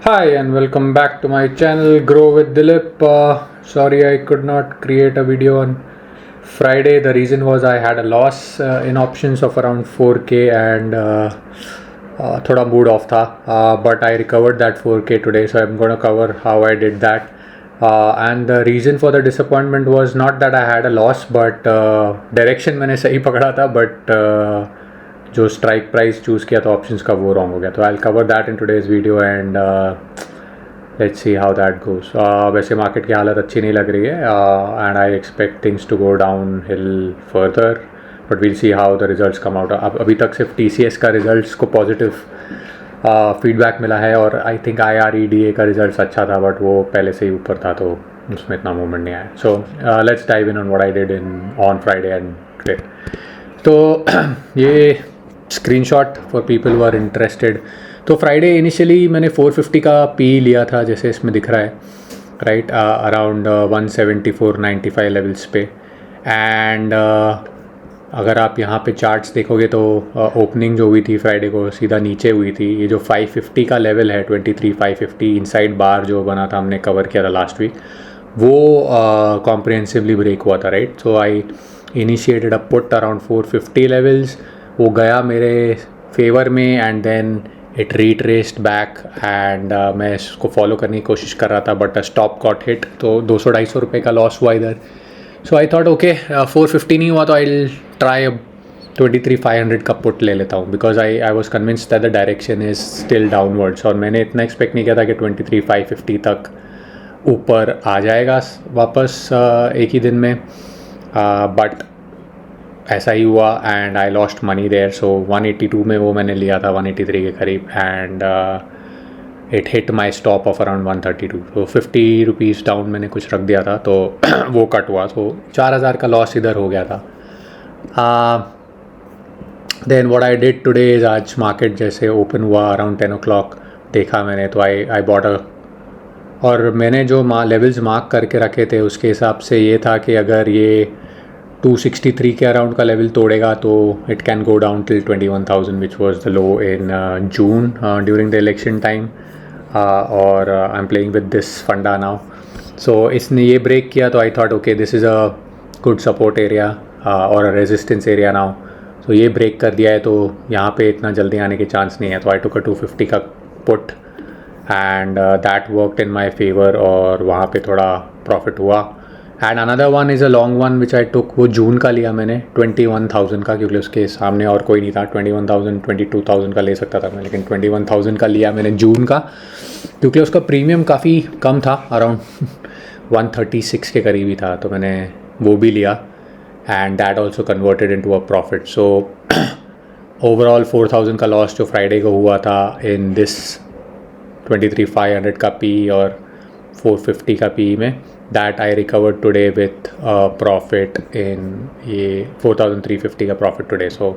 Hi and welcome back to my channel Grow with Dilip. Sorry I could not create a video on Friday. The reason was I had a loss in options of around 4k and thoda mood off tha. But I recovered that 4k today, so I'm going to cover how I did that. And the reason for the disappointment was not that I had a loss, but direction मैंने सही पकड़ा था, but जो strike price choose किया था options का वो wrong हो गया. तो I will cover that in today's video and let's see how that goes. वैसे मार्केट की हालत अच्छी नहीं लग रही है and I expect things to go downhill further, but we'll see how the results come out. अब अभी तक सिर्फ TCS का रिजल्ट्स को पॉजिटिव फीडबैक मिला है और आई थिंक IREDA का रिजल्ट अच्छा था, बट वो पहले से ही ऊपर था तो उसमें इतना मूवमेंट नहीं आया. So let's dive in on what I did in on Friday and today. तो ये screenshot for people who are interested. तो फ्राइडे इनिशियली मैंने 450 का पी लिया था, जैसे इसमें दिख रहा है, राइट, अराउंड 174.95 लेवल्स पे. एंड अगर आप यहाँ पे चार्ट्स देखोगे तो ओपनिंग जो हुई थी फ्राइडे को सीधा नीचे हुई थी. ये जो 550 का लेवल है 23,550 इनसाइड बार जो बना था, हमने कवर किया था लास्ट वीक, वो कॉम्प्रिहेंसिवली ब्रेक हुआ था, right. So I initiated a put around 450 levels. वो गया मेरे फेवर में and then it retraced back and मैं इसको फॉलो करने की कोशिश कर रहा था, बट स्टॉप गॉट हिट. तो 200-250 रुपये का लॉस हुआ इधर. सो आई थॉट ओके 450 नहीं हुआ तो आई ट्राई 23,500 का पुट ले लेता हूँ, because I was convinced that the direction is still downwards. और मैंने इतना एक्सपेक्ट नहीं किया था कि 23,550 तक ऊपर आ जाएगा वापस एक ही दिन में, बट ऐसा ही हुआ and I lost money there. So 182 में वो मैंने लिया था 183 के करीब and it hit my stop of around 132. तो 50 रुपीज़ डाउन मैंने कुछ रख दिया था, तो वो कट हुआ. तो 4,000 का लॉस इधर हो गया था. Then what I did today is, आज मार्केट जैसे ओपन हुआ अराउंड 10 o'clock देखा मैंने, तो आई बॉट अ, और मैंने जो लेवल्स मार्क करके रखे थे उसके हिसाब से ये था कि अगर ये 263 के अराउंड का लेवल तोड़ेगा तो it can go down till 21,000 which was the low in June during the election time. और I am playing with this funda now. So इसने ये ब्रेक किया तो I thought okay this is a good support area और a resistance area now. तो ये break कर दिया है तो यहाँ पे इतना जल्दी आने के चांस नहीं है. तो आई टुक अ 250 का put and that worked in my favour और वहाँ पे थोड़ा प्रॉफिट हुआ. And another one is a long one which I took, वो जून का लिया मैंने 21,000 का, क्योंकि उसके सामने और कोई नहीं था. 21,000 22,000 का ले सकता था मैं, लेकिन 21,000 का लिया मैंने जून का, क्योंकि उसका प्रीमियम काफ़ी कम था, अराउंड 136 के करीब ही था. तो मैंने वो भी लिया and that also converted into a profit. So overall 4,000 का लॉस जो फ्राइडे को हुआ था इन दिस 23,500 का पी और 450 का पी में, that I recovered today with profit in ये 4,350 का profit today. So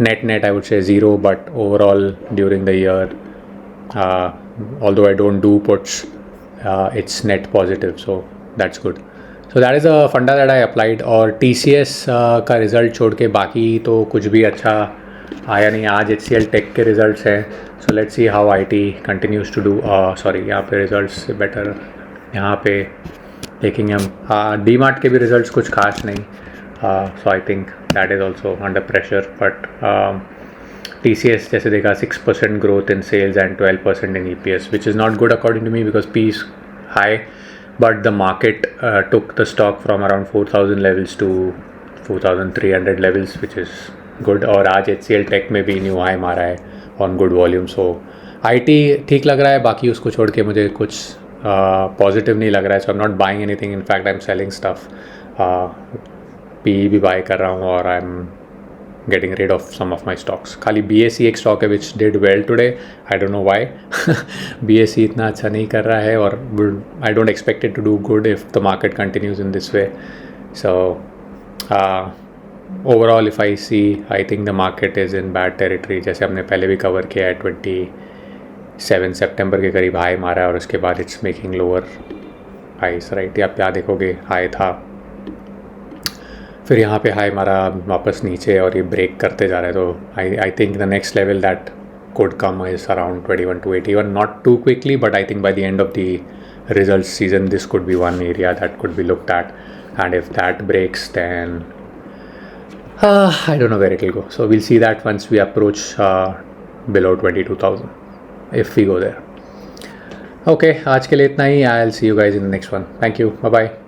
net I would say zero, but overall during the year, although I don't do puts, it's net positive, so that's good. So that is a funda that I applied. और TCS का result छोड़ के बाकी तो कुछ भी अच्छा आया नहीं. आज HCL टेक के रिज़ल्ट्स हैं, so let's see how IT continues to do. Sorry, यहाँ पे रिज़ल्ट्स बेटर यहाँ पे देखेंगे हम. डीमार्ट के भी रिजल्ट्स कुछ खास नहीं, so I think that is also under pressure. But TCS जैसे देखा 6% growth in sales and 12% in EPS, which is not good according to me because P is high, but the market took the stock from around 4,000 levels to 4,300 levels, which is good. और आज HCL take में भी new high मारा है on good volume. So IT ठीक लग रहा है, बाकी उसको छोड़ के मुझे कुछ पॉजिटिव नहीं लग रहा है. So I am not buying anything, in fact I am selling stuff. PE भी बाय कर रहा हूँ और I am getting rid of some of my stocks. खाली BSE एक स्टॉक है which did well today, I don't know why. BSE इतना अच्छा नहीं कर रहा है और I don't expect it to do good if the market continues in this way. So overall if I C, I think the market is in bad territory. जैसे हमने पहले भी कवर किया है, 27 सितंबर के करीब हाई मारा है और उसके बाद इट्स मेकिंग लोअर हाइस, राइट. आप क्या देखोगे, हाई था, फिर यहाँ पे हाई मारा, वापस नीचे और ये ब्रेक करते जा रहा है. तो आई think the next level that could come is around 21 to 81, not too quickly, but I think by the end of the results season this could be one area that could be looked at, and if that breaks, then I don't know where it will go. So we'll see that once we approach below 22,000, if we go there. Okay, आज के लिए इतना ही. I'll see you guys in the next one. Thank you. Bye bye.